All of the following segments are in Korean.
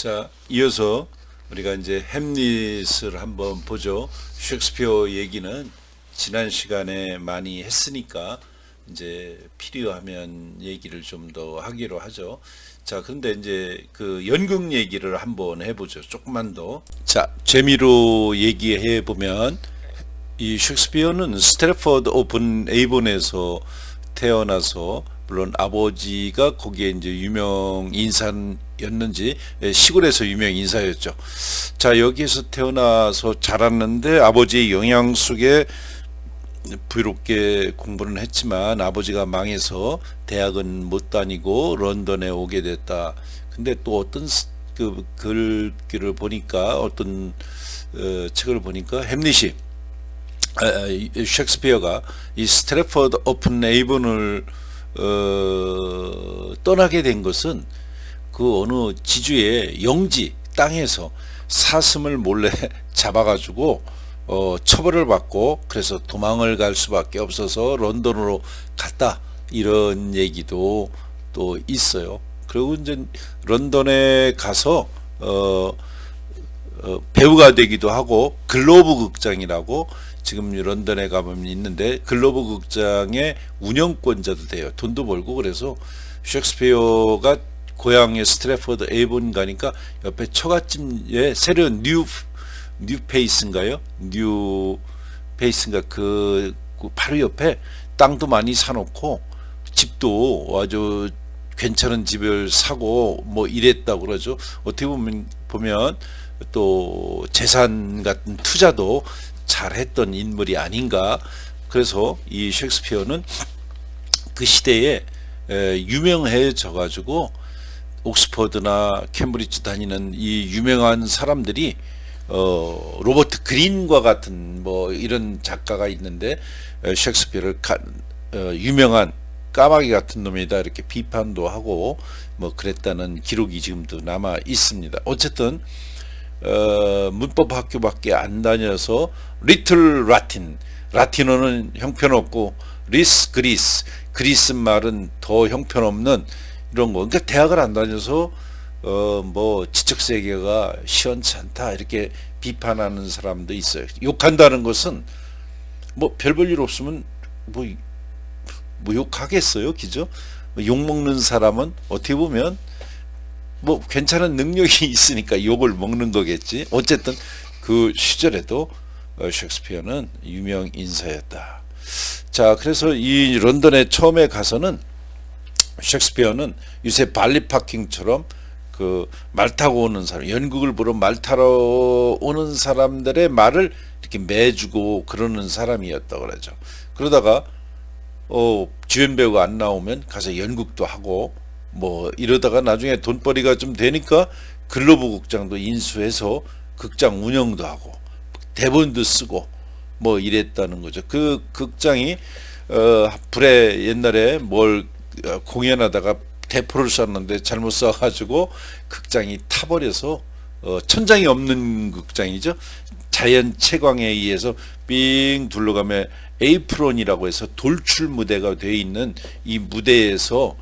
자, 이어서 우리가 이제 햄릿을 한번 보죠. 셰익스피어 얘기는 지난 시간에 많이 했으니까 이제 필요하면 얘기를 좀 더 하기로 하죠. 자, 그런데 이제 그 연극 얘기를 한번 해보죠. 조금만 더. 자, 재미로 얘기해 보면 이 셰익스피어는 스트래퍼드 오픈 에이본에서 태어나서 물론 아버지가 거기에 이제 유명 인사였는지 시골에서 유명 인사였죠. 자, 여기에서 태어나서 자랐는데 아버지의 영향 속에 부유롭게 공부는 했지만 아버지가 망해서 대학은 못 다니고 런던에 오게 됐다. 근데 또 어떤 그 글귀를 보니까 어떤 책을 보니까 햄릿이 셰익스피어가 이 스트래퍼드 오픈 에이본을 떠나게 된 것은 그 어느 지주의 영지 땅에서 사슴을 몰래 잡아가지고 처벌을 받고 그래서 도망을 갈 수밖에 없어서 런던으로 갔다, 이런 얘기도 또 있어요. 그리고 이제 런던에 가서 배우가 되기도 하고, 글로브 극장이라고 지금 런던에 가보면 있는데 글로브 극장의 운영권자도 돼요. 돈도 벌고. 그래서 셰익스피어가 고향의 스트래퍼드 에이본 가니까 옆에 처갓집에 새로운 뉴페이스인가요? 뉴페이스인가 그 바로 옆에 땅도 많이 사놓고 집도 아주 괜찮은 집을 사고 뭐 이랬다고 그러죠. 어떻게 보면 또 재산 같은 투자도 잘했던 인물이 아닌가. 그래서 이 셰익스피어는 그 시대에 유명해져 가지고 옥스퍼드나 캠브리지 다니는 이 유명한 사람들이 로버트 그린과 같은 뭐 이런 작가가 있는데 셰익스피어를 유명한 까마귀 같은 놈이다 이렇게 비판도 하고 뭐 그랬다는 기록이 지금도 남아 있습니다. 어쨌든 문법 학교밖에 안 다녀서 리틀 라틴어는 형편없고 그리스 말은 더 형편없는 이런 거. 그러니까 대학을 안 다녀서 뭐 지적 세계가 시원찮다 이렇게 비판하는 사람도 있어요. 욕한다는 것은 뭐 별 볼 일 없으면 뭐 욕하겠어요, 그죠? 욕 먹는 사람은 어떻게 보면 뭐 괜찮은 능력이 있으니까 욕을 먹는 거겠지. 어쨌든 그 시절에도 셰익스피어는 유명 인사였다. 자, 그래서 이 런던에 처음에 가서는 셰익스피어는 요새 발리 파킹처럼 그 말 타고 오는 사람, 연극을 보러 말 타러 오는 사람들의 말을 이렇게 매주고 그러는 사람이었다 그러죠. 그러다가 주연 배우가 안 나오면 가서 연극도 하고 뭐 이러다가 나중에 돈벌이가 좀 되니까 글로브 극장도 인수해서 극장 운영도 하고 대본도 쓰고 뭐 이랬다는 거죠. 그 극장이 불에 옛날에 뭘 공연하다가 대포를 쐈는데 잘못 쏴가지고 극장이 타버려서 천장이 없는 극장이죠. 자연 채광에 의해서 삥 둘러가며 에이프론이라고 해서 돌출 무대가 되어 있는 이 무대에서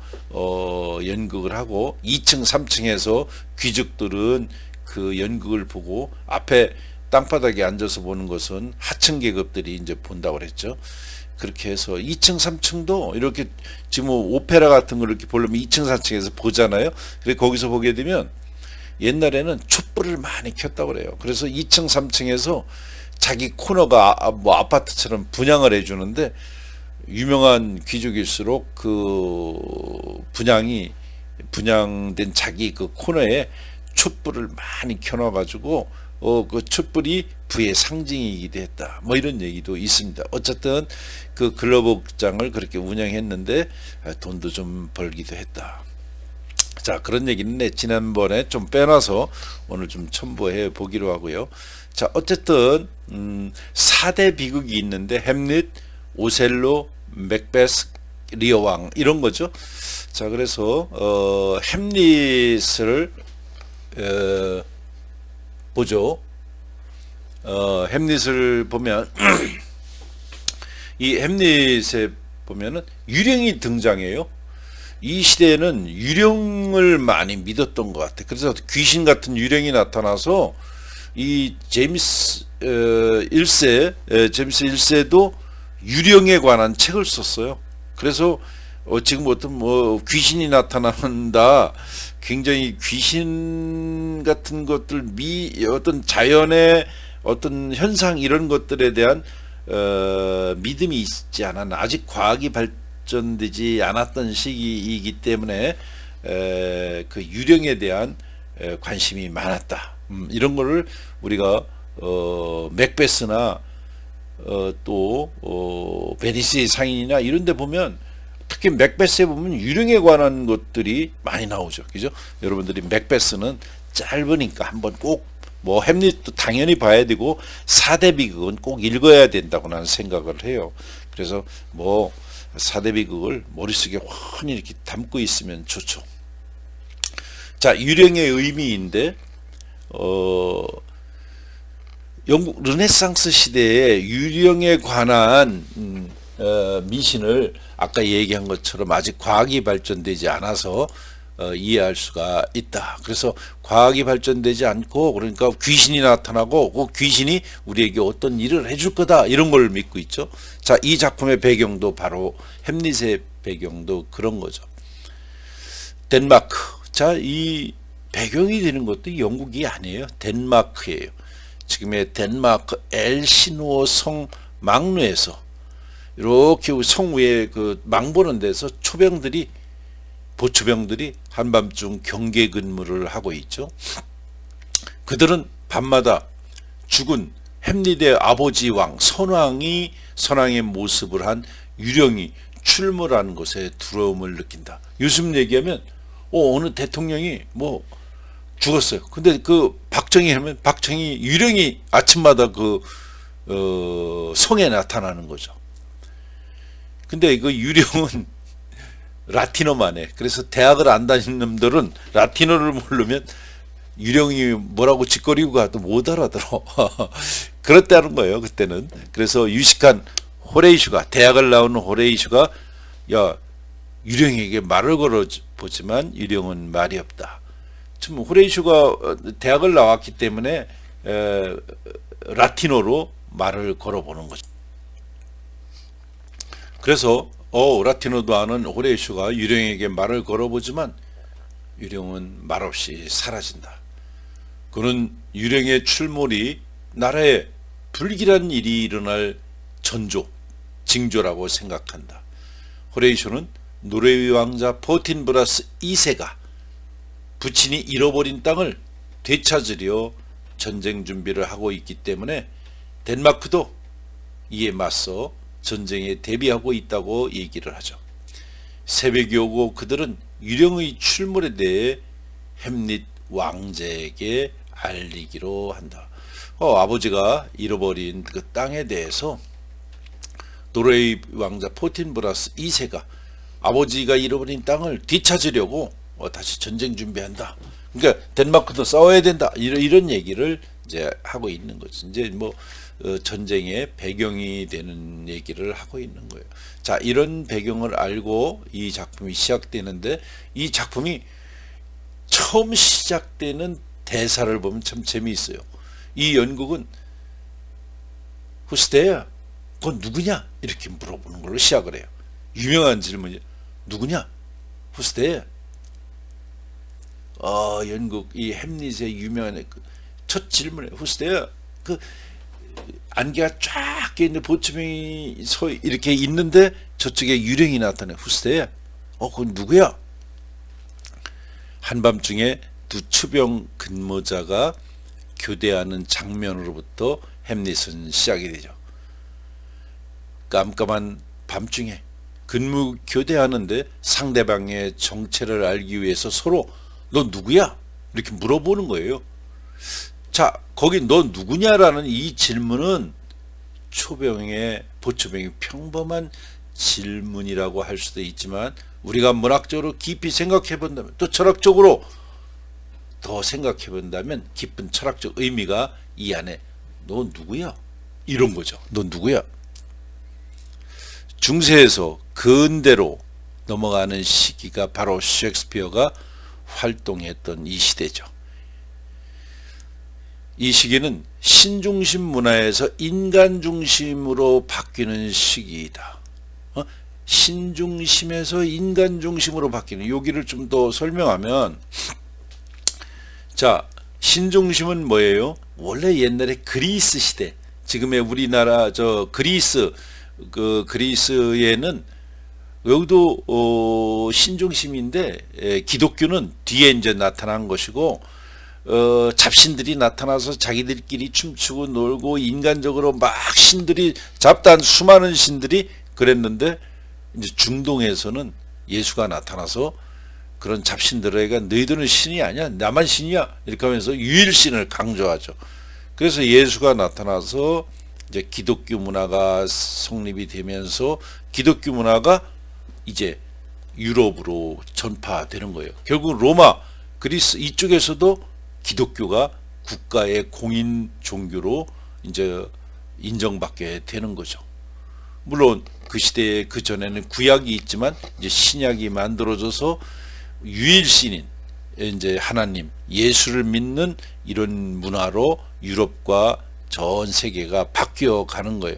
연극을 하고 2층 3층에서 귀족들은 그 연극을 보고 앞에 땅바닥에 앉아서 보는 것은 하층 계급들이 이제 본다고 그랬죠. 그렇게 해서 2층 3층도 이렇게 지금 뭐 오페라 같은 걸 이렇게 보려면 2층 4층에서 보잖아요. 그래서 거기서 보게 되면 옛날에는 촛불을 많이 켰다고 그래요. 그래서 2층 3층에서 자기 코너가 뭐 아파트처럼 분양을 해주는데 유명한 귀족일수록 그 분양된 자기 그 코너에 촛불을 많이 켜놔가지고 그 촛불이 부의 상징이기도 했다. 뭐 이런 얘기도 있습니다. 어쨌든 그 글로브 극장을 그렇게 운영했는데 돈도 좀 벌기도 했다. 자, 그런 얘기는 지난번에 좀 빼놔서 오늘 좀 첨부해 보기로 하고요. 자, 어쨌든 4대 비극이 있는데 햄릿, 오셀로, 맥베스, 리어왕 이런 거죠. 자, 그래서 햄릿을 보죠. 햄릿을 보면 이 햄릿에 보면은 유령이 등장해요. 이 시대에는 유령을 많이 믿었던 것 같아. 그래서 귀신 같은 유령이 나타나서 이 제임스 1세도 유령에 관한 책을 썼어요. 그래서 지금 어떤 귀신이 나타난다, 굉장히 귀신 같은 것들, 어떤 자연의 어떤 현상 이런 것들에 대한 믿음이 있지 않았나, 아직 과학이 발전되지 않았던 시기이기 때문에 그 유령에 대한 관심이 많았다. 이런 거를 우리가 맥베스나 또 베니스의 상인이나 이런 데 보면, 특히 맥베스에 보면 유령에 관한 것들이 많이 나오죠. 그죠? 여러분들이 맥베스는 짧으니까 한번 꼭, 햄릿도 당연히 봐야 되고 4대 비극은 꼭 읽어야 된다고 나는 생각을 해요. 그래서 4대 비극을 머릿속에 환히 이렇게 담고 있으면 좋죠. 자, 유령의 의미인데 영국 르네상스 시대에 유령에 관한 미신을 아까 얘기한 것처럼 아직 과학이 발전되지 않아서 이해할 수가 있다. 그래서 과학이 발전되지 않고, 그러니까 귀신이 나타나고 그 귀신이 우리에게 어떤 일을 해줄 거다, 이런 걸 믿고 있죠. 자, 이 작품의 배경도 바로 햄릿의 배경도 그런 거죠. 덴마크. 자, 이 배경이 되는 것도 영국이 아니에요. 덴마크예요. 지금의 덴마크 엘시노어 성 망루에서 이렇게 성 위에 그 망보는 데서 보초병들이 한밤중 경계 근무를 하고 있죠. 그들은 밤마다 죽은 햄릿의 아버지 왕 선왕의 모습을 한 유령이 출몰하는 곳에 두려움을 느낀다. 요즘 얘기하면 어느 대통령이 죽었어요. 근데 그 박정희 유령이 아침마다 그 성에 나타나는 거죠. 근데 그 유령은 라틴어만 해. 그래서 대학을 안 다니는 놈들은 라틴어를 모르면 유령이 뭐라고 짓거리고 가도 못 알아들어. 그렇다는 거예요, 그때는. 그래서 유식한 호레이슈가, 대학을 나오는 호레이슈가, 야, 유령에게 말을 걸어보지만 유령은 말이 없다. 참, 호레이슈가 대학을 나왔기 때문에 라틴어로 말을 걸어보는 거죠. 그래서 라틴어도 아는 호레이슈가 유령에게 말을 걸어보지만 유령은 말없이 사라진다. 그는 유령의 출몰이 나라에 불길한 일이 일어날 징조라고 생각한다. 호레이슈는 노르웨이 왕자 포틴브라스 2세가 부친이 잃어버린 땅을 되찾으려 전쟁 준비를 하고 있기 때문에 덴마크도 이에 맞서 전쟁에 대비하고 있다고 얘기를 하죠. 새벽이 오고 그들은 유령의 출몰에 대해 햄릿 왕제에게 알리기로 한다. 아버지가 잃어버린 그 땅에 대해서 노르웨이 왕자 포틴브라스 2세가 아버지가 잃어버린 땅을 되찾으려고 다시 전쟁 준비한다. 그러니까 덴마크도 싸워야 된다. 이런 얘기를 이제 하고 있는 거죠. 이제 전쟁의 배경이 되는 얘기를 하고 있는 거예요. 자, 이런 배경을 알고 이 작품이 시작되는데, 이 작품이 처음 시작되는 대사를 보면 참 재미있어요. 이 연극은 Who's there? 그건 누구냐? 이렇게 물어보는 걸로 시작을 해요. 유명한 질문이 누구냐? Who's there? 연극 이 햄릿의 유명한 첫 질문에 Who's there? 그 안개가 쫙 껴있는데 보초병이 이렇게 있는데 저쪽에 유령이 나타나요. Who's there? 그건 누구야? 한밤중에 두 추병 근무자가 교대하는 장면으로부터 햄릿은 시작이 되죠. 깜깜한 밤중에 근무 교대하는데 상대방의 정체를 알기 위해서 서로 너 누구야? 이렇게 물어보는 거예요. 자, 거기 너 누구냐라는 이 질문은 보초병의 평범한 질문이라고 할 수도 있지만, 우리가 문학적으로 깊이 생각해 본다면, 또 철학적으로 더 생각해 본다면 깊은 철학적 의미가 이 안에 너 누구야? 이런 거죠. 너 누구야? 중세에서 근대로 넘어가는 시기가 바로 셰익스피어가 활동했던 이 시대죠. 이 시기는 신중심 문화에서 인간 중심으로 바뀌는 시기이다. 신중심에서 인간 중심으로 바뀌는, 여기를 좀 더 설명하면, 자, 신중심은 뭐예요? 원래 옛날에 그리스 시대, 지금의 우리나라 그리스에는 여기도 신중심인데, 기독교는 뒤에 이제 나타난 것이고, 잡신들이 나타나서 자기들끼리 춤추고 놀고 인간적으로 막 신들이 잡다한 수많은 신들이 그랬는데, 이제 중동에서는 예수가 나타나서 그런 잡신들에게 너희들은 신이 아니야, 나만 신이야, 이렇게 하면서 유일신을 강조하죠. 그래서 예수가 나타나서 이제 기독교 문화가 성립이 되면서 기독교 문화가 이제 유럽으로 전파되는 거예요. 결국 로마, 그리스 이쪽에서도 기독교가 국가의 공인 종교로 이제 인정받게 되는 거죠. 물론 그 시대에 그 전에는 구약이 있지만 이제 신약이 만들어져서 유일신인 이제 하나님 예수를 믿는 이런 문화로 유럽과 전 세계가 바뀌어 가는 거예요.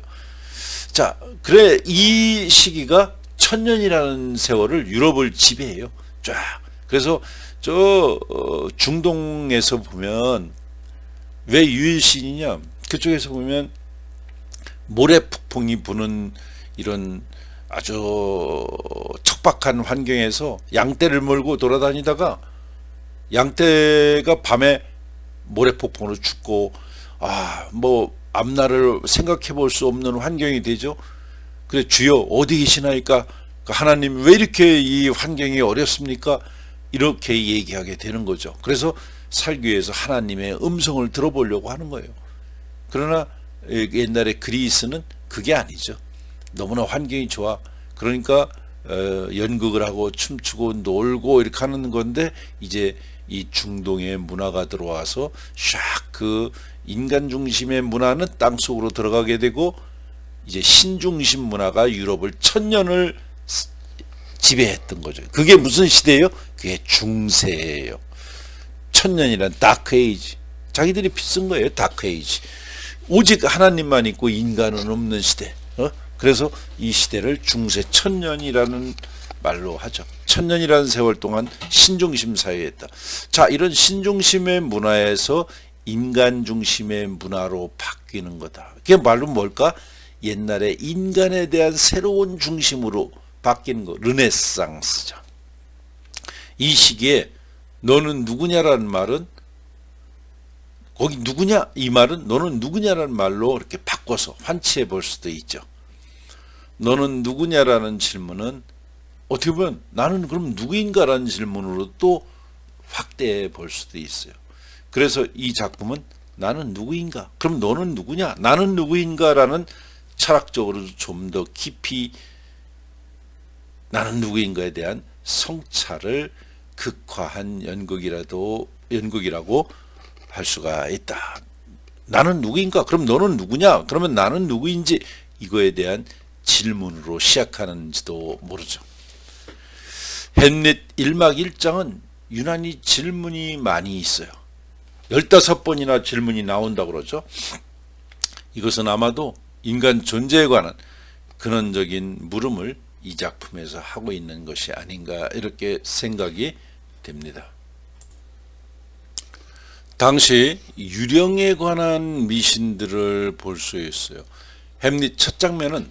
자, 그래 이 시기가 1000년이라는 세월을 유럽을 지배해요. 쫙. 그래서 중동에서 보면 왜 유일신이냐? 그쪽에서 보면 모래 폭풍이 부는 이런 아주 척박한 환경에서 양떼를 몰고 돌아다니다가 양떼가 밤에 모래 폭풍으로 죽고, 뭐 앞날을 생각해 볼 수 없는 환경이 되죠. 그래, 주여 어디 계시나이까? 하나님 왜 이렇게 이 환경이 어렵습니까? 이렇게 얘기하게 되는 거죠. 그래서 살기 위해서 하나님의 음성을 들어보려고 하는 거예요. 그러나 옛날에 그리스는 그게 아니죠. 너무나 환경이 좋아. 그러니까 연극을 하고 춤추고 놀고 이렇게 하는 건데, 이제 이 중동의 문화가 들어와서 샥 그 인간 중심의 문화는 땅속으로 들어가게 되고, 이제 신중심 문화가 유럽을 1000년을 지배했던 거죠. 그게 무슨 시대예요? 그게 중세예요. 1000년이란 다크에이지. 자기들이 필쓴 거예요. 다크에이지. 오직 하나님만 있고 인간은 없는 시대. 그래서 이 시대를 중세 1000년이라는 말로 하죠. 1000년이라는 세월 동안 신중심 사회였다. 자, 이런 신중심의 문화에서 인간 중심의 문화로 바뀌는 거다. 그게 말로 뭘까? 옛날에 인간에 대한 새로운 중심으로 바뀌는 거, 르네상스죠. 이 시기에 너는 누구냐라는 말은, 거기 누구냐 이 말은 너는 누구냐라는 말로 이렇게 바꿔서 환치해 볼 수도 있죠. 너는 누구냐라는 질문은 어떻게 보면 나는 그럼 누구인가라는 질문으로 또 확대해 볼 수도 있어요. 그래서 이 작품은 나는 누구인가? 그럼 너는 누구냐? 나는 누구인가라는 철학적으로도 좀 더 깊이 나는 누구인가에 대한 성찰을 극화한 연극이라고 할 수가 있다. 나는 누구인가? 그럼 너는 누구냐? 그러면 나는 누구인지 이거에 대한 질문으로 시작하는지도 모르죠. 햄릿 1막 1장은 유난히 질문이 많이 있어요. 15번이나 질문이 나온다고 그러죠. 이것은 아마도 인간 존재에 관한 근원적인 물음을 이 작품에서 하고 있는 것이 아닌가 이렇게 생각이 됩니다. 당시 유령에 관한 미신들을 볼 수 있어요. 햄릿 첫 장면은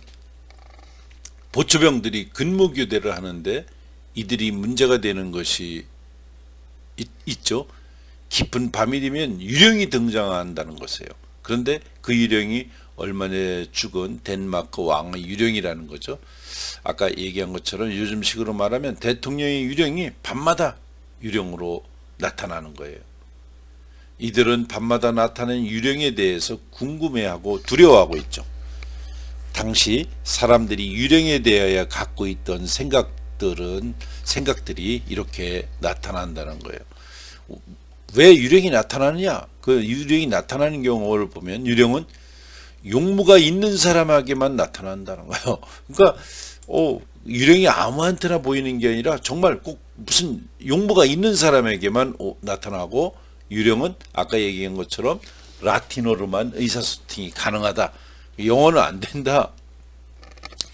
보초병들이 근무교대를 하는데 이들이 문제가 되는 것이 있죠. 깊은 밤이 되면 유령이 등장한다는 것이에요. 그런데 그 유령이 얼마 전에 죽은 덴마크 왕의 유령이라는 거죠. 아까 얘기한 것처럼 요즘식으로 말하면 대통령의 유령이 밤마다 유령으로 나타나는 거예요. 이들은 밤마다 나타나는 유령에 대해서 궁금해하고 두려워하고 있죠. 당시 사람들이 유령에 대하여 갖고 있던 생각들이 이렇게 나타난다는 거예요. 왜 유령이 나타나느냐? 그 유령이 나타나는 경우를 보면 유령은 용무가 있는 사람에게만 나타난다는 거예요. 그러니까 유령이 아무한테나 보이는 게 아니라 정말 꼭 무슨 용모가 있는 사람에게만 나타나고, 유령은 아까 얘기한 것처럼 라틴어로만 의사소통이 가능하다. 영어는 안 된다.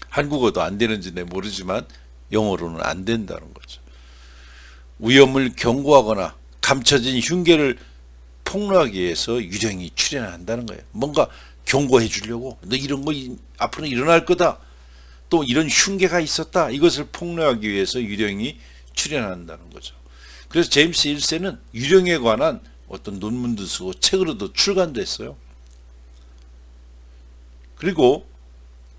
한국어도 안 되는지 내 모르지만 영어로는 안 된다는 거죠. 위험을 경고하거나 감춰진 흉계를 폭로하기 위해서 유령이 출현한다는 거예요. 뭔가 경고해 주려고, 너 이런 거 앞으로 일어날 거다, 또 이런 흉계가 있었다, 이것을 폭로하기 위해서 유령이 출현한다는 거죠. 그래서 제임스 1세는 유령에 관한 어떤 논문도 쓰고 책으로도 출간도 했어요. 그리고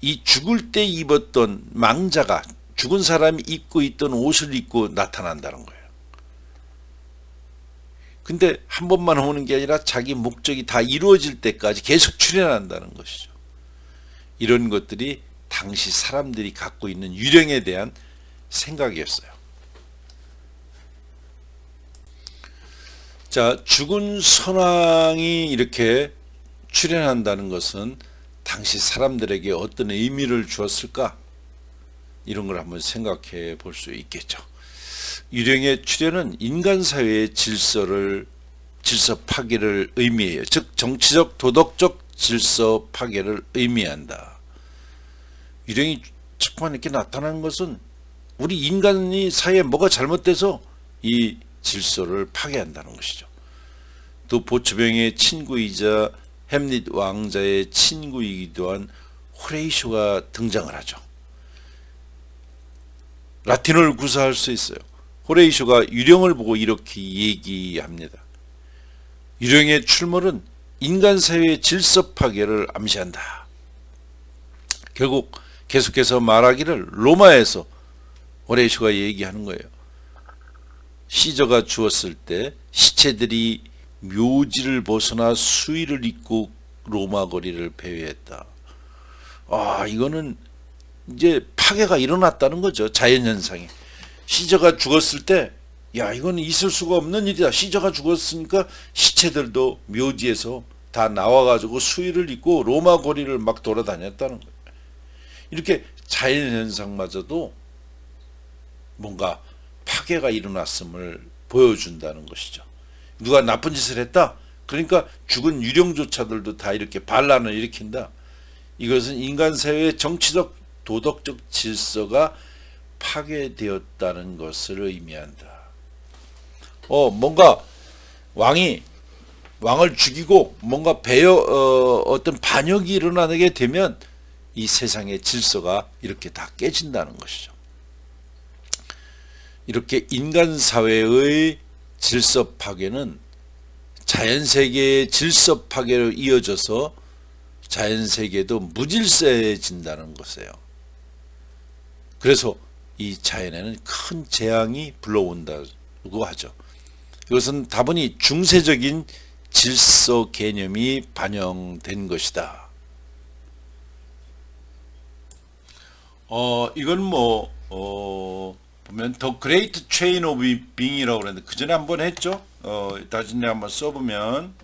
이 죽을 때 입었던 망자가 죽은 사람이 입고 있던 옷을 입고 나타난다는 거예요. 근데 한 번만 오는 게 아니라 자기 목적이 다 이루어질 때까지 계속 출현한다는 것이죠. 이런 것들이 당시 사람들이 갖고 있는 유령에 대한 생각이었어요. 자, 죽은 선왕이 이렇게 출현한다는 것은 당시 사람들에게 어떤 의미를 주었을까? 이런 걸 한번 생각해 볼 수 있겠죠. 유령의 출현은 인간 사회의 질서 파괴를 의미해요. 즉 정치적 도덕적 질서 파괴를 의미한다. 유령이 첫번 이렇게 나타나는 것은 우리 인간이 사회에 뭐가 잘못돼서 이 질서를 파괴한다는 것이죠. 또 보츠병의 친구이자 햄릿 왕자의 친구이기도 한 호레이쇼가 등장을 하죠. 라틴어를 구사할 수 있어요. 호레이쇼가 유령을 보고 이렇게 얘기합니다. 유령의 출몰은 인간 사회의 질서 파괴를 암시한다. 결국 계속해서 말하기를 로마에서 호레이쇼가 얘기하는 거예요. 시저가 죽었을 때 시체들이 묘지를 벗어나 수의를 입고 로마 거리를 배회했다. 이거는 이제 파괴가 일어났다는 거죠. 자연현상이. 시저가 죽었을 때, 이거는 있을 수가 없는 일이다. 시저가 죽었으니까 시체들도 묘지에서 다 나와가지고 수의를 입고 로마 거리를 막 돌아다녔다는 거예요. 이렇게 자연현상마저도 뭔가 파괴가 일어났음을 보여준다는 것이죠. 누가 나쁜 짓을 했다? 그러니까 죽은 유령조차들도 다 이렇게 반란을 일으킨다. 이것은 인간 사회의 정치적 도덕적 질서가 파괴되었다는 것을 의미한다. 뭔가 왕을 죽이고 뭔가 어떤 반역이 일어나게 되면 이 세상의 질서가 이렇게 다 깨진다는 것이죠. 이렇게 인간 사회의 질서 파괴는 자연세계의 질서 파괴로 이어져서 자연세계도 무질서해진다는 것이에요. 그래서 이 자연에는 큰 재앙이 불러온다고 하죠. 이것은 다분히 중세적인 질서 개념이 반영된 것이다. 이건 보면 더 그레이트 체인 오브 빙이라고 그랬는데 그 전에 한번 했죠. 다시 한번 써보면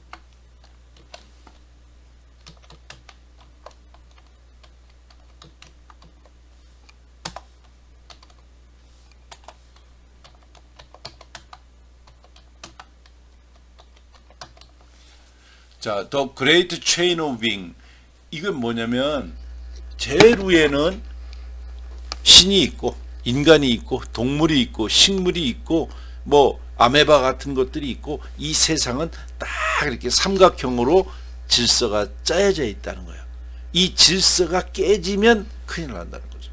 자, 더 그레이트 체인 오브 빙, 이건 뭐냐면 제일 위에는 신이 있고 인간이 있고 동물이 있고 식물이 있고 아메바 같은 것들이 있고, 이 세상은 딱 이렇게 삼각형으로 질서가 짜여져 있다는 거예요. 이 질서가 깨지면 큰일 난다는 거죠.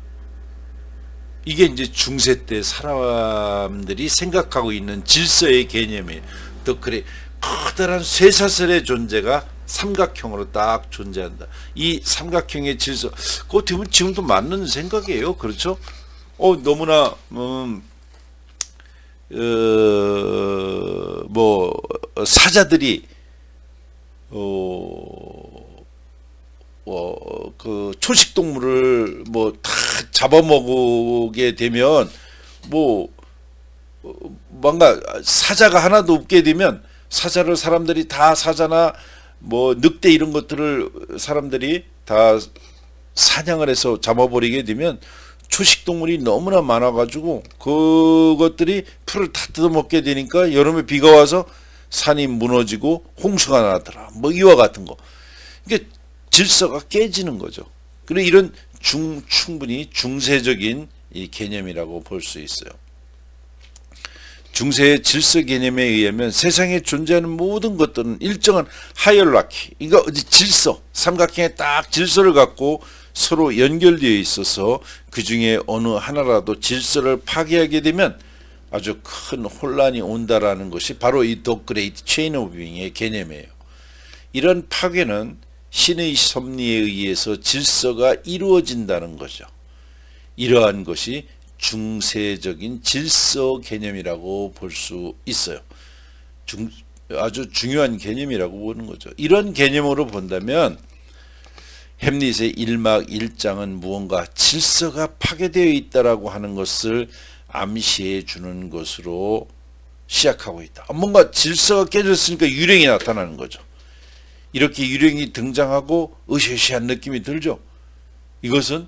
이게 이제 중세 때 사람들이 생각하고 있는 질서의 개념이에요. 더 그래 커다란 쇠사슬의 존재가 삼각형으로 딱 존재한다. 이 삼각형의 질서, 그거 지금도 맞는 생각이에요. 그렇죠? 너무나 사자들이 그 초식 동물을 다 잡아먹게 되면 뭔가 사자가 하나도 없게 되면, 사자를 사람들이 다 사자나 늑대 이런 것들을 사람들이 다 사냥을 해서 잡아버리게 되면 초식동물이 너무나 많아가지고 그것들이 풀을 다 뜯어먹게 되니까 여름에 비가 와서 산이 무너지고 홍수가 나더라. 뭐 이와 같은 거. 이게 질서가 깨지는 거죠. 그리고 이런 충분히 중세적인 이 개념이라고 볼 수 있어요. 중세의 질서 개념에 의하면 세상에 존재하는 모든 것들은 일정한 하이어라키, 그러니까 질서, 삼각형에 딱 질서를 갖고 서로 연결되어 있어서 그 중에 어느 하나라도 질서를 파괴하게 되면 아주 큰 혼란이 온다라는 것이 바로 이 The Great Chain of Being의 개념이에요. 이런 파괴는 신의 섭리에 의해서 질서가 이루어진다는 거죠. 이러한 것이 중세적인 질서 개념이라고 볼 수 있어요. 아주 중요한 개념이라고 보는 거죠. 이런 개념으로 본다면 햄릿의 1막 1장은 무언가 질서가 파괴되어 있다라고 하는 것을 암시해 주는 것으로 시작하고 있다. 뭔가 질서가 깨졌으니까 유령이 나타나는 거죠. 이렇게 유령이 등장하고 으쌰으쌰한 느낌이 들죠. 이것은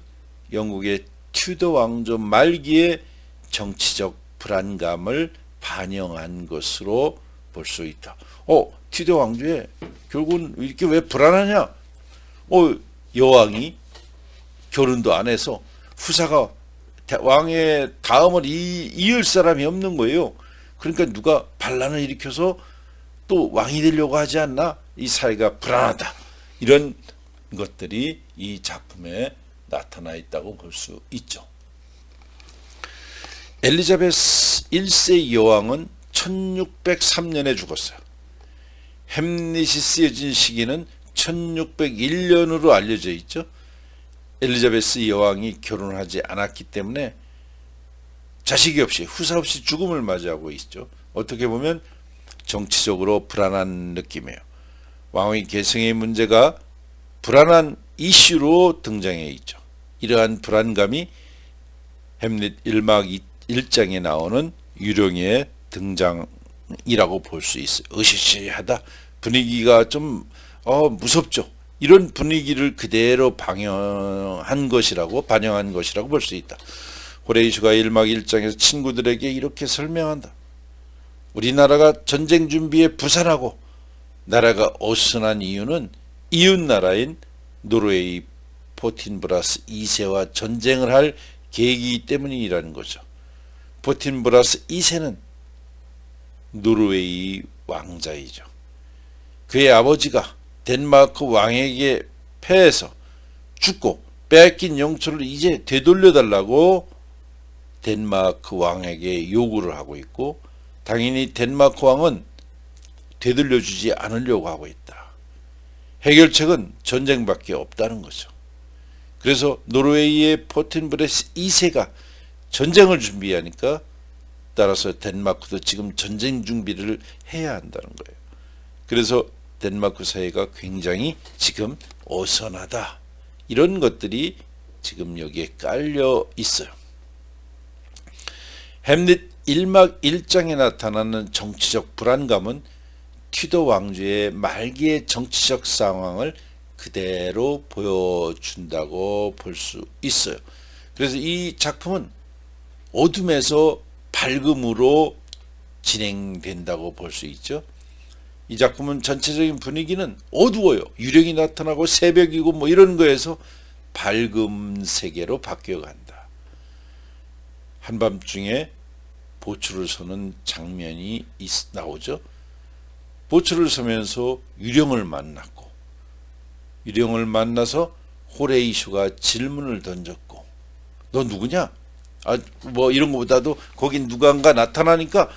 영국의 튜더 왕조 말기의 정치적 불안감을 반영한 것으로 볼 수 있다. 튜더 왕조에 결국은 이렇게 왜 불안하냐? 여왕이 결혼도 안 해서 후사가 왕의 다음을 이을 사람이 없는 거예요. 그러니까 누가 반란을 일으켜서 또 왕이 되려고 하지 않나? 이 사회가 불안하다. 이런 것들이 이 작품에 나타나 있다고 볼 수 있죠. 엘리자베스 1세 여왕은 1603년에 죽었어요. 햄릿이 쓰여진 시기는 1601년으로 알려져 있죠. 엘리자베스 여왕이 결혼하지 않았기 때문에 자식이 없이 후사 없이 죽음을 맞이하고 있죠. 어떻게 보면 정치적으로 불안한 느낌이에요. 왕위 계승의 문제가 불안한 이슈로 등장해 있죠. 이러한 불안감이 햄릿 1막 1장에 나오는 유령의 등장이라고 볼 수 있어요. 으시시하다. 분위기가 좀 무섭죠. 이런 분위기를 그대로 반영한 것이라고 볼 수 있다. 호레이슈가 1막 1장에서 친구들에게 이렇게 설명한다. 우리나라가 전쟁 준비에 부산하고 나라가 어수선한 이유는 이웃 나라인 노르웨이 포틴브라스 2세와 전쟁을 할 계획이기 때문이라는 거죠. 포틴브라스 2세는 노르웨이 왕자이죠. 그의 아버지가 덴마크 왕에게 패해서 죽고 빼앗긴 영토를 이제 되돌려달라고 덴마크 왕에게 요구를 하고 있고, 당연히 덴마크 왕은 되돌려주지 않으려고 하고 있다. 해결책은 전쟁밖에 없다는 거죠. 그래서 노르웨이의 포틴브레스 2세가 전쟁을 준비하니까 따라서 덴마크도 지금 전쟁 준비를 해야 한다는 거예요. 그래서 덴마크 사회가 굉장히 지금 어선하다. 이런 것들이 지금 여기에 깔려 있어요. 햄릿 1막 1장에 나타나는 정치적 불안감은 튜더 왕조의 말기의 정치적 상황을 그대로 보여준다고 볼 수 있어요. 그래서 이 작품은 어둠에서 밝음으로 진행된다고 볼 수 있죠. 이 작품은 전체적인 분위기는 어두워요. 유령이 나타나고 새벽이고 뭐 이런 거에서 밝음 세계로 바뀌어간다. 한밤중에 보초를 서는 장면이 나오죠. 보초를 서면서 유령을 만났고, 유령을 만나서 호레이슈가 질문을 던졌고, 너 누구냐? 뭐 이런 것보다도 거긴 누군가 나타나니까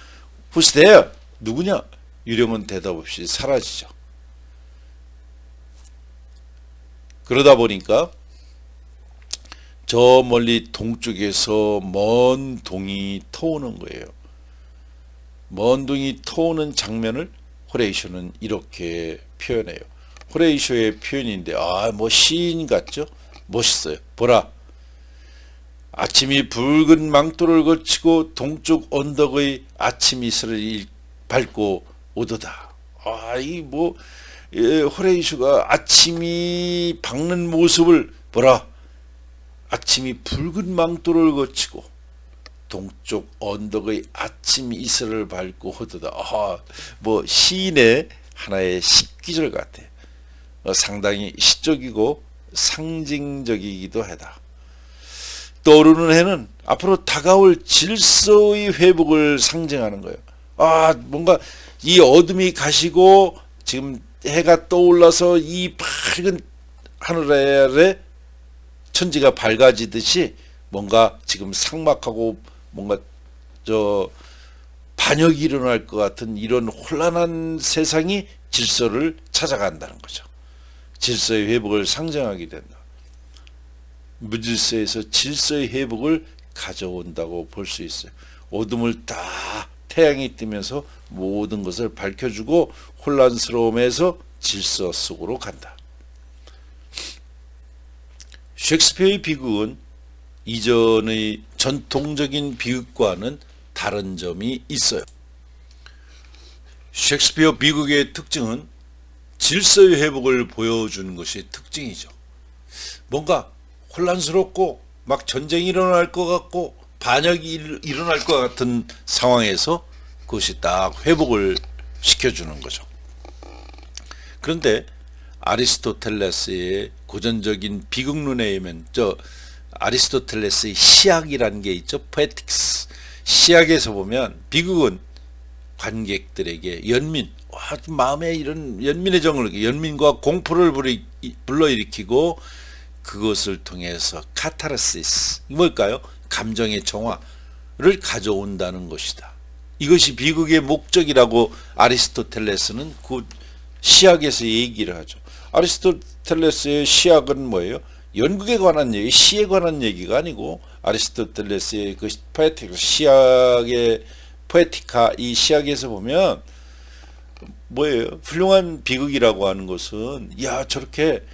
Who's there? 누구냐? 유령은 대답 없이 사라지죠. 그러다 보니까 저 멀리 동쪽에서 먼 동이 터오는 거예요. 먼 동이 터오는 장면을 호레이쇼는 이렇게 표현해요. 호레이쇼의 표현인데 뭐 시인 같죠? 멋있어요. 보라, 아침이 붉은 망토를 거치고 동쪽 언덕의 아침 이슬을 밟고 오도다. 호레이쇼가 아침이 밝는 모습을 보라. 아침이 붉은 망토를 거치고 동쪽 언덕의 아침 이슬을 밟고 흐르다. 뭐 시인의 하나의 시귀절 같아. 상당히 시적이고 상징적이기도 하다. 떠오르는 해는 앞으로 다가올 질서의 회복을 상징하는 거예요. 뭔가 이 어둠이 가시고 지금 해가 떠올라서 이 밝은 하늘 아래 천지가 밝아지듯이 뭔가 지금 삭막하고 뭔가 반역이 일어날 것 같은 이런 혼란한 세상이 질서를 찾아간다는 거죠. 질서의 회복을 상징하게 된다. 무질서에서 질서의 회복을 가져온다고 볼 수 있어요. 어둠을 다 태양이 뜨면서 모든 것을 밝혀주고 혼란스러움에서 질서 속으로 간다. 셰익스피어의 비극은 이전의 전통적인 비극과는 다른 점이 있어요. 셰익스피어 비극의 특징은 질서의 회복을 보여주는 것이 특징이죠. 뭔가 혼란스럽고 막 전쟁이 일어날 것 같고 반역이 일어날 것 같은 상황에서 그것이 딱 회복을 시켜주는 거죠. 그런데 아리스토텔레스의 고전적인 비극론에 의하면 아리스토텔레스의 시학이라는 게 있죠. 포에틱스. 시학에서 보면 비극은 관객들에게 마음에 이런 연민의 정을, 연민과 공포를 불러일으키고 그것을 통해서 카타르시스, 뭘까요? 감정의 정화를 가져온다는 것이다. 이것이 비극의 목적이라고 아리스토텔레스는 그 시학에서 얘기를 하죠. 아리스토텔레스의 시학은 뭐예요? 연극에 관한 얘기, 시에 관한 얘기가 아니고 아리스토텔레스의 그 포에틱 시학의 포에티카, 이 시학에서 보면 뭐예요? 훌륭한 비극이라고 하는 것은 저렇게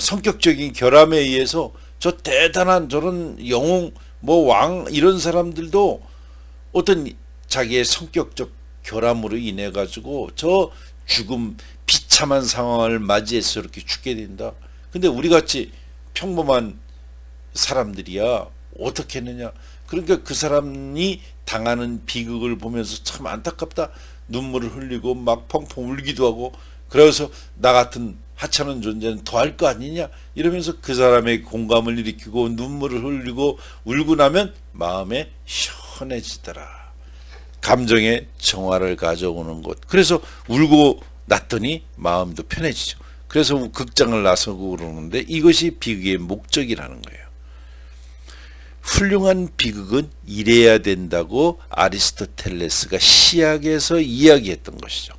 성격적인 결함에 의해서 저 대단한 저런 영웅 왕 이런 사람들도 어떤 자기의 성격적 결함으로 인해 가지고 저 죽음 비참한 상황을 맞이해서 이렇게 죽게 된다. 근데 우리같이 평범한 사람들이야 어떻게 했느냐. 그러니까 그 사람이 당하는 비극을 보면서 참 안타깝다. 눈물을 흘리고 막 펑펑 울기도 하고, 그래서 나 같은 하찮은 존재는 더할 거 아니냐 이러면서 그 사람의 공감을 일으키고 눈물을 흘리고 울고 나면 마음에 시원해지더라. 감정의 정화를 가져오는 것. 그래서 울고 났더니 마음도 편해지죠. 그래서 극장을 나서고 그러는데 이것이 비극의 목적이라는 거예요. 훌륭한 비극은 이래야 된다고 아리스토텔레스가 시학에서 이야기했던 것이죠.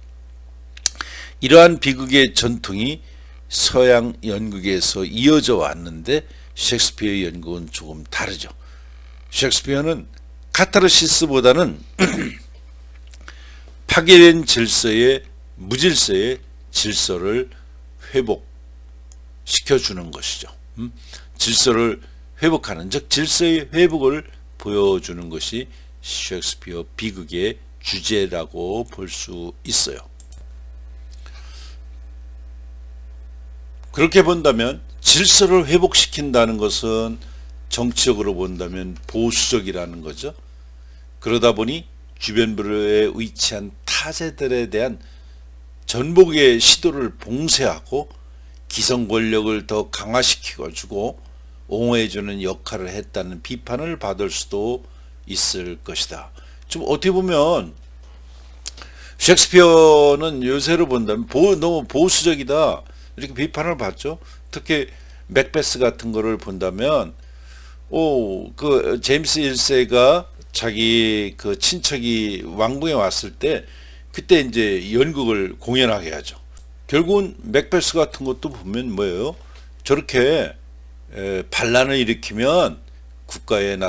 이러한 비극의 전통이 서양 연극에서 이어져 왔는데 셰익스피어의 연극은 조금 다르죠. 셰익스피어는 카타르시스보다는 파괴된 무질서의 질서를 회복시켜주는 것이죠. 질서를 회복하는, 즉 질서의 회복을 보여주는 것이 셰익스피어 비극의 주제라고 볼 수 있어요. 그렇게 본다면 질서를 회복시킨다는 것은 정치적으로 본다면 보수적이라는 거죠. 그러다 보니 주변부에 위치한 타제들에 대한 전복의 시도를 봉쇄하고 기성 권력을 더 강화시켜주고 옹호해주는 역할을 했다는 비판을 받을 수도 있을 것이다. 좀 어떻게 보면 셰익스피어는 요새로 본다면 너무 보수적이다 이렇게 비판을 받죠. 특히 맥베스 같은 거를 본다면 그 제임스 1세가 자기 그 친척이 왕궁에 왔을 때 그때 이제 연극을 공연하게 하죠. 결국은 맥베스 같은 것도 보면 뭐예요? 저렇게 반란을 일으키면 국가의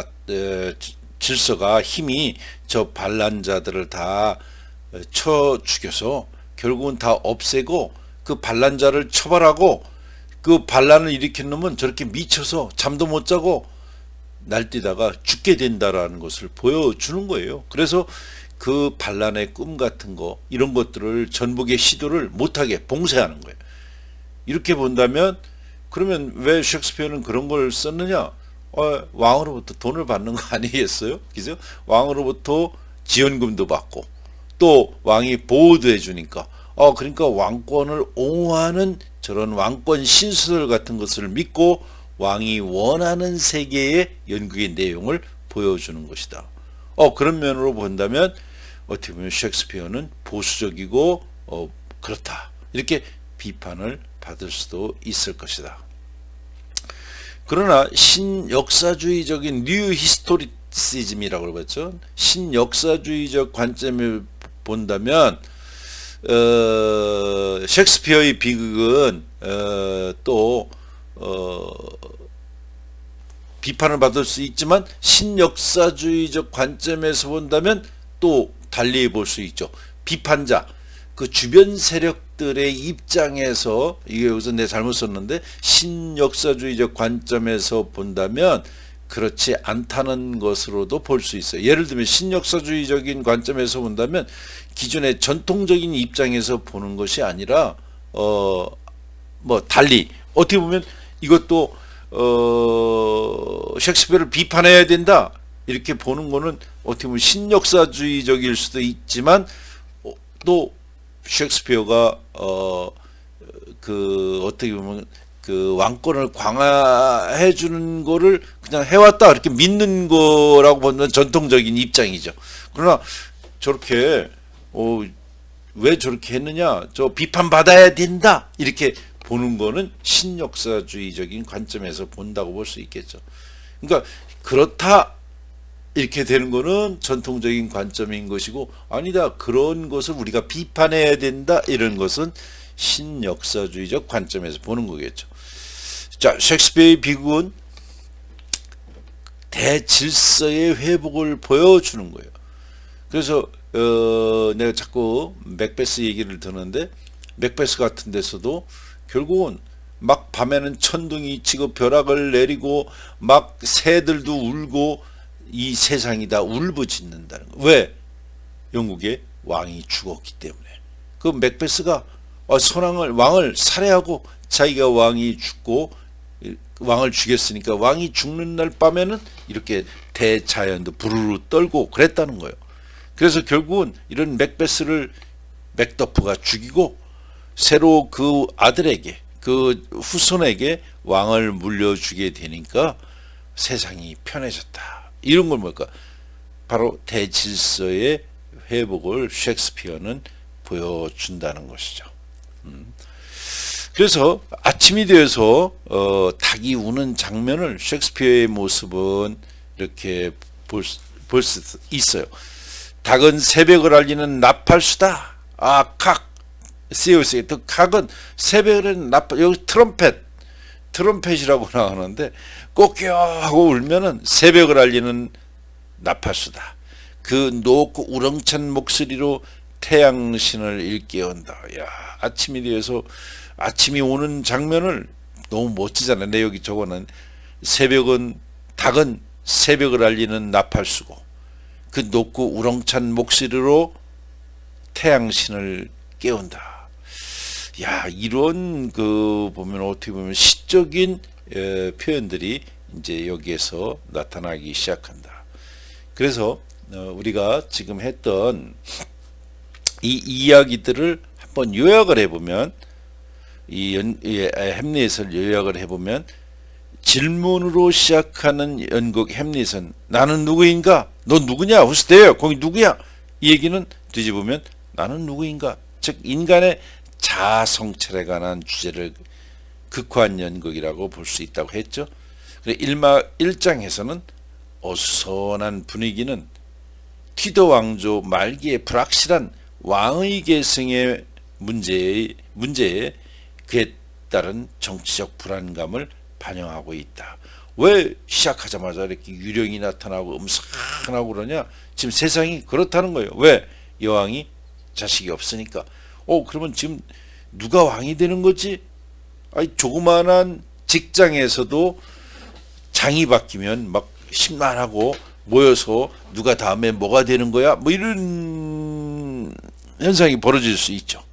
질서가 힘이 저 반란자들을 다 쳐 죽여서 결국은 다 없애고 그 반란자를 처벌하고 그 반란을 일으킨 놈은 저렇게 미쳐서 잠도 못 자고 날뛰다가 죽게 된다라는 것을 보여주는 거예요. 그래서 그 반란의 꿈 같은 거 이런 것들을 전복의 시도를 못하게 봉쇄하는 거예요. 이렇게 본다면 그러면 왜 셰익스피어는 그런 걸 썼느냐? 왕으로부터 돈을 받는 거 아니겠어요? 그죠? 왕으로부터 지원금도 받고 또 왕이 보호도 해주니까 그러니까 왕권을 옹호하는 저런 왕권 신수설 같은 것을 믿고 왕이 원하는 세계의 연극의 내용을 보여주는 것이다. 그런 면으로 본다면 어떻게 보면 셰익스피어는 보수적이고 그렇다 이렇게 비판을 받을 수도 있을 것이다. 그러나 신역사주의적인 뉴 히스토리시즘이라고 그러죠. 신역사주의적 관점을 본다면 셰익스피어의 비극은 또 비판을 받을 수 있지만 신역사주의적 관점에서 본다면 또 달리 볼 수 있죠. 비판자 그 주변 세력들의 입장에서 이게 여기서 내 잘못 썼는데 신역사주의적 관점에서 본다면 그렇지 않다는 것으로도 볼 수 있어요. 예를 들면 신역사주의적인 관점에서 본다면 기존의 전통적인 입장에서 보는 것이 아니라 뭐 달리 어떻게 보면 이것도 셰익스피어를 비판해야 된다 이렇게 보는 거는 어떻게 보면 신역사주의적일 수도 있지만 또 셰익스피어가 그 어떻게 보면 그 왕권을 강화해 주는 거를 그냥 해왔다 이렇게 믿는 거라고 보면 전통적인 입장이죠. 그러나 저렇게 왜 저렇게 했느냐, 저 비판받아야 된다 이렇게 보는 거는 신역사주의적인 관점에서 본다고 볼 수 있겠죠. 그러니까 그렇다 이렇게 되는 거는 전통적인 관점인 것이고, 아니다 그런 것을 우리가 비판해야 된다 이런 것은 신역사주의적 관점에서 보는 거겠죠. 자, 셰익스피어의 비극은 대질서의 회복을 보여주는 거예요. 그래서 내가 자꾸 맥베스 얘기를 드는데, 맥베스 같은 데서도 결국은 막 밤에는 천둥이 치고 벼락을 내리고 막 새들도 울고 이 세상이 다 울부짖는다는 거. 왜? 영국의 왕이 죽었기 때문에. 그 맥베스가 왕을 살해하고 자기가 왕이 죽고 왕을 죽였으니까 왕이 죽는 날 밤에는 이렇게 대자연도 부르르 떨고 그랬다는 거예요. 그래서 결국은 이런 맥베스를 맥더프가 죽이고 새로 그 아들에게, 그 후손에게 왕을 물려주게 되니까 세상이 편해졌다. 이런 걸 뭘까? 바로 대질서의 회복을 셰익스피어는 보여준다는 것이죠. 그래서 아침이 되어서 닭이 우는 장면을 셰익스피어의 모습은 이렇게 볼 수 있어요. 닭은 새벽을 알리는 나팔수다. 칵. COC, 칵은 새벽에는 나팔, 여기 트럼펫이라고 나오는데 꼬끼하고 울면은 새벽을 알리는 나팔수다. 그 높고 우렁찬 목소리로 태양신을 일깨운다. 야, 아침이 되어서 아침이 오는 장면을 너무 멋지잖아요. 내 여기 저거는 닭은 새벽을 알리는 나팔수고 그 높고 우렁찬 목소리로 태양신을 깨운다. 야, 이런 보면 어떻게 보면 시적인 표현들이 이제 여기에서 나타나기 시작한다. 그래서 우리가 지금 했던 이 이야기들을 한번 요약을 해보면, 이 햄릿을 요약을 해보면, 질문으로 시작하는 연극 햄릿은 나는 누구인가? 너 누구냐? Who's there? 거기 누구야? 이 얘기는 뒤집으면 나는 누구인가? 즉 인간의 자아성찰에 관한 주제를 극화한 연극이라고 볼 수 있다고 했죠. 1장에서는 어수선한 분위기는 티도 왕조 말기의 불확실한 왕의 계승의 문제에 그에 따른 정치적 불안감을 반영하고 있다. 왜 시작하자마자 이렇게 유령이 나타나고 음산하고 그러냐? 지금 세상이 그렇다는 거예요. 왜? 여왕이 자식이 없으니까. 그러면 지금 누가 왕이 되는 거지? 아니, 조그마한 직장에서도 장이 바뀌면 막 심란하고 모여서 누가 다음에 뭐가 되는 거야? 뭐 이런 현상이 벌어질 수 있죠.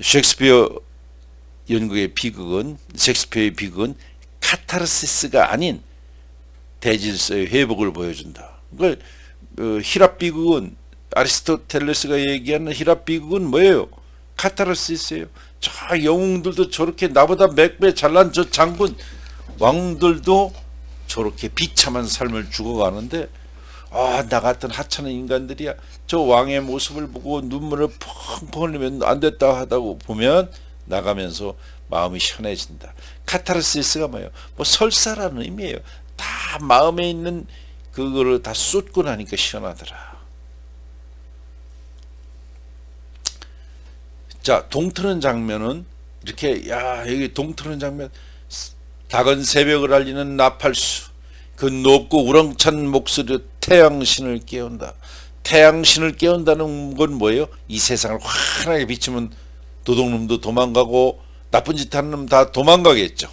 셰익스피어 연극의 비극은, 셰익스피어의 비극은 카타르시스가 아닌 대질서의 회복을 보여준다. 그러니까 히랍 비극은, 아리스토텔레스가 얘기하는 히랍 비극은 뭐예요? 카타르시스예요. 저 영웅들도 저렇게, 나보다 몇 배 잘난 저 장군 왕들도 저렇게 비참한 삶을 죽어가는데, 나 같은 하찮은 인간들이야 저 왕의 모습을 보고 눈물을 펑펑 흘리면 안 됐다 하다고 보면 나가면서 마음이 시원해진다. 카타르시스가 뭐예요? 뭐 설사라는 의미예요. 다 마음에 있는 그거를 다 쏟고 나니까 시원하더라. 자, 동트는 장면은 이렇게, 여기 동트는 장면, 작은 새벽을 알리는 나팔수, 그 높고 우렁찬 목소리로 태양신을 깨운다. 태양신을 깨운다는 건 뭐예요? 이 세상을 환하게 비추면 도둑놈도 도망가고 나쁜 짓 하는 놈 다 도망가겠죠.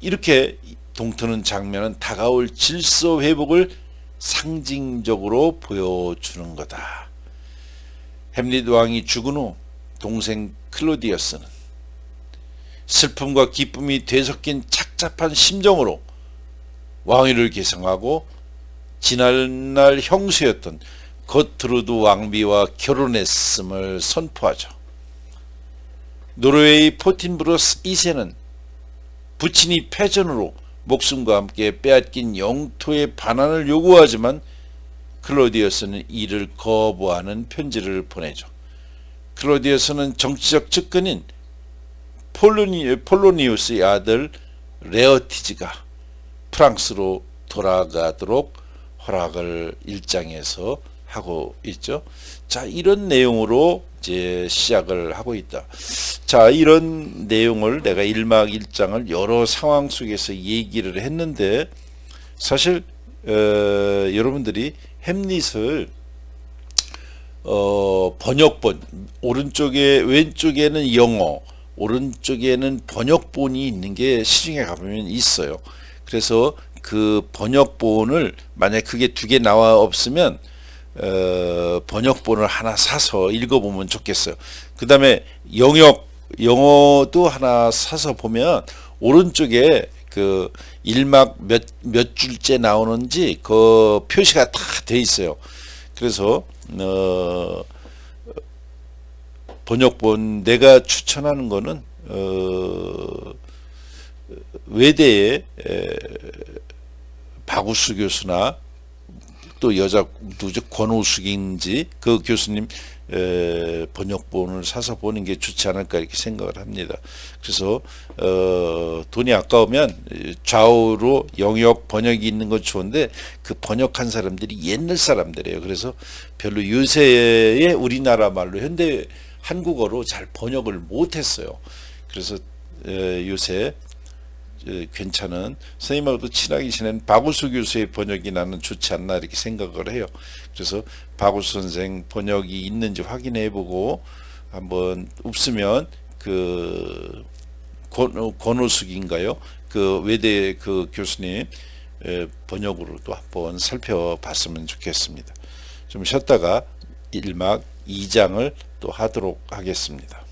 이렇게 동트는 장면은 다가올 질서 회복을 상징적으로 보여주는 거다. 햄릿 왕이 죽은 후 동생 클로디어스는 슬픔과 기쁨이 되섞인 착잡한 심정으로 왕위를 계승하고 지난날 형수였던 거트루드 왕비와 결혼했음을 선포하죠. 노르웨이 포틴브로스 2세는 부친이 패전으로 목숨과 함께 빼앗긴 영토의 반환을 요구하지만 클로디어스는 이를 거부하는 편지를 보내죠. 클로디어스는 정치적 측근인 폴로니우스의 아들 레어티즈가 프랑스로 돌아가도록 허락을 일장에서 하고 있죠. 자, 이런 내용으로 이제 시작을 하고 있다. 자, 이런 내용을 내가 1막 1장을 여러 상황 속에서 얘기를 했는데, 사실 여러분들이 햄릿을 번역본, 왼쪽에는 영어, 오른쪽에는 번역본이 있는 게 시중에 가보면 있어요. 그래서 그 번역본을, 만약 그게 2개 나와 없으면 번역본을 하나 사서 읽어보면 좋겠어요. 그 다음에 영어도 하나 사서 보면 오른쪽에 그 1막 몇 줄째 나오는지 그 표시가 다 돼 있어요. 그래서 번역본 내가 추천하는 거는 외대의 박우수 교수나 또 여자 누구죠? 권오숙인지 그 교수님 번역본을 사서 보는 게 좋지 않을까 이렇게 생각을 합니다. 그래서 돈이 아까우면 좌우로 영역 번역이 있는 건 좋은데 그 번역한 사람들이 옛날 사람들이에요. 그래서 별로 요새의 우리나라 말로 현대 한국어로 잘 번역을 못했어요. 그래서 요새 괜찮은 선생님하고도 친하게 지낸 박우수 교수의 번역이 나는 좋지 않나 이렇게 생각을 해요. 그래서 박우수 선생 번역이 있는지 확인해보고 한번 없으면 그 권오숙인가요? 그 외대 그 교수님 번역으로도 한번 살펴봤으면 좋겠습니다. 좀 쉬었다가 1막 2장을 또 하도록 하겠습니다.